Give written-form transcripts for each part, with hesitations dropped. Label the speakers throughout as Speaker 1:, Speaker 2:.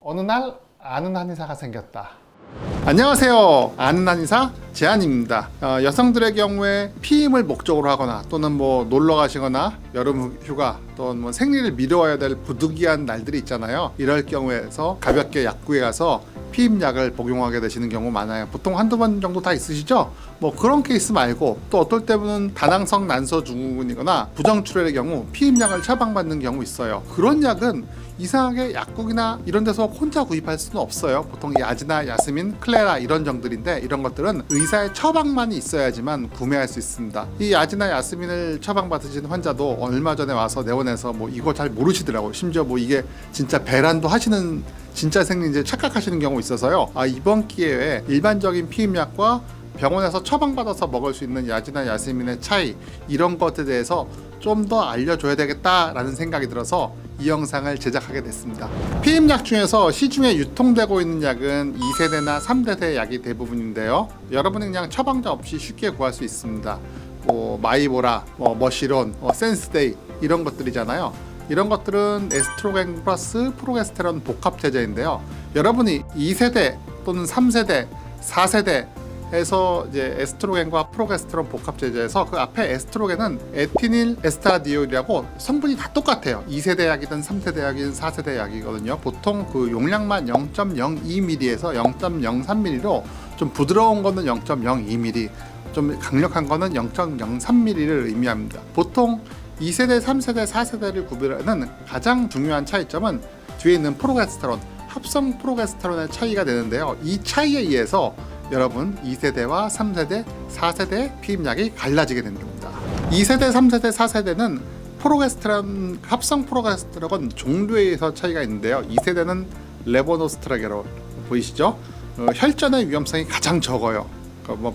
Speaker 1: 어느 날 아는 한의사가 생겼다. 안녕하세요. 아는 한의사 제한입니다. 여성들의 경우에 피임을 목적으로 하거나 또는 놀러 가시거나 여름 휴가 또는 생리를 미뤄야 될 부득이한 날들이 있잖아요. 이럴 경우에서 가볍게 약국에 가서 피임약을 복용하게 되시는 경우 많아요. 보통 한두 번 정도 다 있으시죠? 그런 케이스 말고 또 어떨 때는 다낭성 난소 증후군이거나 부정출혈의 경우 피임약을 처방받는 경우 있어요. 그런 약은 이상하게 약국이나 이런 데서 혼자 구입할 수는 없어요. 보통 야지나 야스민, 클레라 이런 정들인데 이런 것들은 의사의 처방만이 있어야지만 구매할 수 있습니다. 이 야지나 야스민을 처방받으신 환자도 얼마 전에 와서 내원해서 이거 잘 모르시더라고요. 심지어 이게 진짜 배란도 하시는 진짜 생리인지 착각하시는 경우 있어서요. 이번 기회에 일반적인 피임약과 병원에서 처방받아서 먹을 수 있는 야지나 야스민의 차이 이런 것에 대해서 좀 더 알려줘야 되겠다라는 생각이 들어서 이 영상을 제작하게 됐습니다. 피임약 중에서 시중에 유통되고 있는 약은 2세대나 3세대 약이 대부분인데요. 여러분이 그냥 처방전 없이 쉽게 구할 수 있습니다. 마이보라, 머시론, 센스데이 이런 것들이잖아요. 이런 것들은 에스트로겐 플러스 프로게스테론 복합제제인데요. 여러분이 2세대 또는 3세대, 4세대 에서 이제 에스트로겐과 프로게스테론 복합제제에서 그 앞에 에스트로겐은 에티닐 에스타디올이라고 성분이 다 똑같아요. 2세대 약이든 3세대 약이든 4세대 약이거든요. 보통 그 용량만 0.02ml에서 0.03ml로 좀 부드러운 거는 0.02ml, 좀 강력한 거는 0.03ml를 의미합니다. 보통 2세대, 3세대, 4세대를 구별하는 가장 중요한 차이점은 뒤에 있는 프로게스테론, 합성 프로게스테론의 차이가 되는데요. 이 차이에 의해서 여러분 2세대와 3세대, 4세대 피임약이 갈라지게 되는 겁니다. 2세대, 3세대, 4세대는 프로게스테론, 합성 프로게스테론 종류에 의해서 차이가 있는데요. 2세대는 레보노스트라게롤 보이시죠? 혈전의 위험성이 가장 적어요.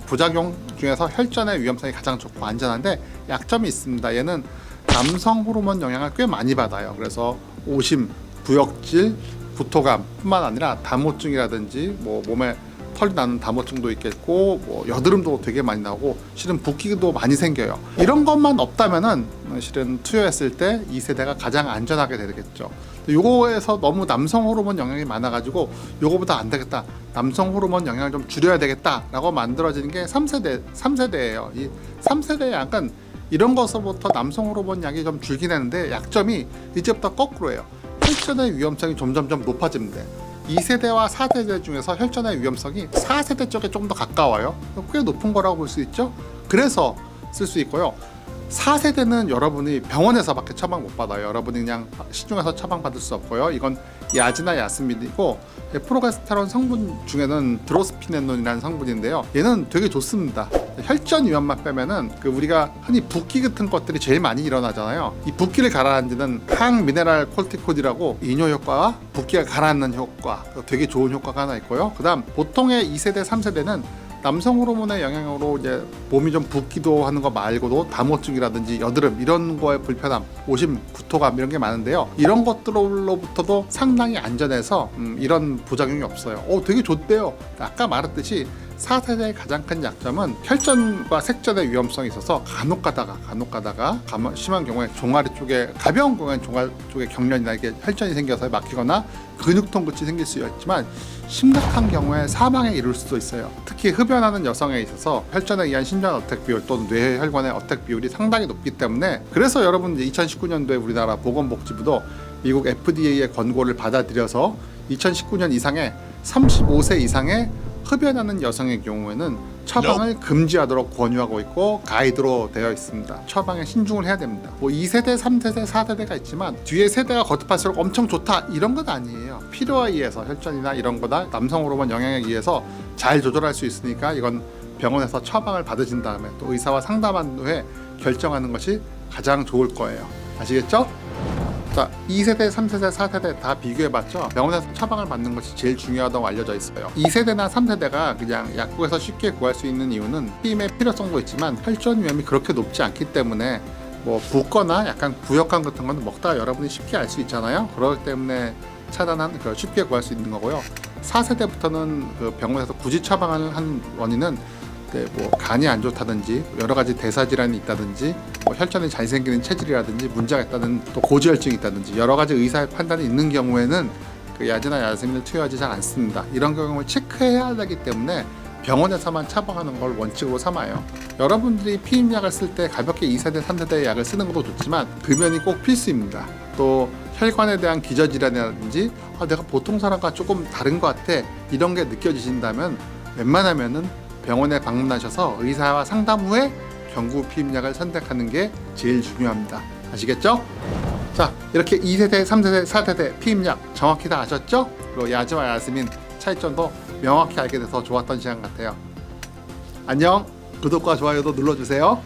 Speaker 1: 부작용 중에서 혈전의 위험성이 가장 좋고 안전한데 약점이 있습니다. 얘는 남성 호르몬 영향을 꽤 많이 받아요. 그래서 오심, 구역질, 구토감 뿐만 아니라 담호증이라든지 몸에 털이 나는 담호증도 있겠고 여드름도 되게 많이 나오고 실은 붓기도 많이 생겨요. 이런 것만 없다면은 실은 투여했을 때 2세대가 가장 안전하게 되겠죠. 요거에서 너무 남성 호르몬 영향이 많아가지고 요거보다 안 되겠다, 남성 호르몬 영향을 좀 줄여야 되겠다 라고 만들어지는 게 3세대예요. 이 3세대 약간 이런 것서부터 남성 호르몬 약이 좀 줄긴 하는데 약점이 이제부터 거꾸로예요. 혈전의 위험성이 점점점 높아집니다. 2세대와 4세대 중에서 혈전의 위험성이 4세대 쪽에 좀 더 가까워요. 꽤 높은 거라고 볼 수 있죠. 그래서 쓸 수 있고요. 4세대는 여러분이 병원에서밖에 처방 못 받아요. 여러분이 그냥 시중에서 처방 받을 수 없고요. 이건 야지나 야스민이고 프로게스테론 성분 중에는 드로스피네논이라는 성분인데요. 얘는 되게 좋습니다. 혈전 위험만 빼면은 우리가 흔히 붓기 같은 것들이 제일 많이 일어나잖아요. 이 붓기를 가라앉히는 항미네랄 콜티코이드라고 이뇨 효과와 붓기가 가라앉는 효과, 되게 좋은 효과가 하나 있고요. 그다음 보통의 2세대, 3세대는 남성 호르몬의 영향으로 이제 몸이 좀 붓기도 하는 거 말고도 담호증이라든지 여드름 이런 거에 불편함, 오심, 구토감 이런 게 많은데요. 이런 것들로부터도 상당히 안전해서 이런 부작용이 없어요. 되게 좋대요. 아까 말했듯이 4세대의 가장 큰 약점은 혈전과 색전의 위험성이 있어서 간혹 가다가 심한 경우에 종아리 쪽에, 가벼운 경우에는 종아리 쪽에 경련이나 이렇게 혈전이 생겨서 막히거나 근육통 끝이 생길 수 있지만 심각한 경우에 사망에 이를 수도 있어요. 특히 흡연하는 여성에 있어서 혈전에 의한 심장 어택 비율 또는 뇌혈관의 어택 비율이 상당히 높기 때문에, 그래서 여러분 2019년도에 우리나라 보건복지부도 미국 FDA의 권고를 받아들여서 2019년 이상의 35세 이상의 흡연하는 여성의 경우에는 처방을 금지하도록 권유하고 있고 가이드로 되어 있습니다. 처방에 신중을 해야 됩니다. 2세대, 3세대, 4세대가 있지만 뒤에 세대가 거듭할수록 엄청 좋다 이런 건 아니에요. 필요에 의해서 혈전이나 이런 거나 남성 호르몬 영향에 의해서 잘 조절할 수 있으니까 이건 병원에서 처방을 받으신 다음에 또 의사와 상담한 후에 결정하는 것이 가장 좋을 거예요. 아시겠죠? 자, 2세대, 3세대, 4세대 다 비교해봤죠? 병원에서 처방을 받는 것이 제일 중요하다고 알려져 있어요. 2세대나 3세대가 그냥 약국에서 쉽게 구할 수 있는 이유는 피임의 필요성도 있지만 혈전 위험이 그렇게 높지 않기 때문에 붓거나 약간 구역감 같은 건 먹다가 여러분이 쉽게 알 수 있잖아요. 그렇기 때문에 쉽게 구할 수 있는 거고요. 4세대부터는 병원에서 굳이 처방을 한 원인은 간이 안 좋다든지 여러 가지 대사 질환이 있다든지 혈전이 잘 생기는 체질이라든지 문제가 있다든 또 고지혈증이 있다든지 여러 가지 의사의 판단이 있는 경우에는 그 야제나 야세민을 투여하지 잘 않습니다. 이런 경우를 체크해야 되기 때문에 병원에서만 처방하는 걸 원칙으로 삼아요. 여러분들이 피임약을 쓸 때 가볍게 2세대, 3세대의 약을 쓰는 것도 좋지만 금연이 꼭 필수입니다. 또 혈관에 대한 기저질환이라든지 내가 보통 사람과 조금 다른 것 같아 이런 게 느껴지신다면 웬만하면은 병원에 방문하셔서 의사와 상담 후에 경구 피임약을 선택하는 게 제일 중요합니다. 아시겠죠? 자, 이렇게 2세대, 3세대, 4세대 피임약 정확히 다 아셨죠? 그리고 야제와 야스민 차이점도 명확히 알게 돼서 좋았던 시간 같아요. 안녕. 구독과 좋아요도 눌러주세요.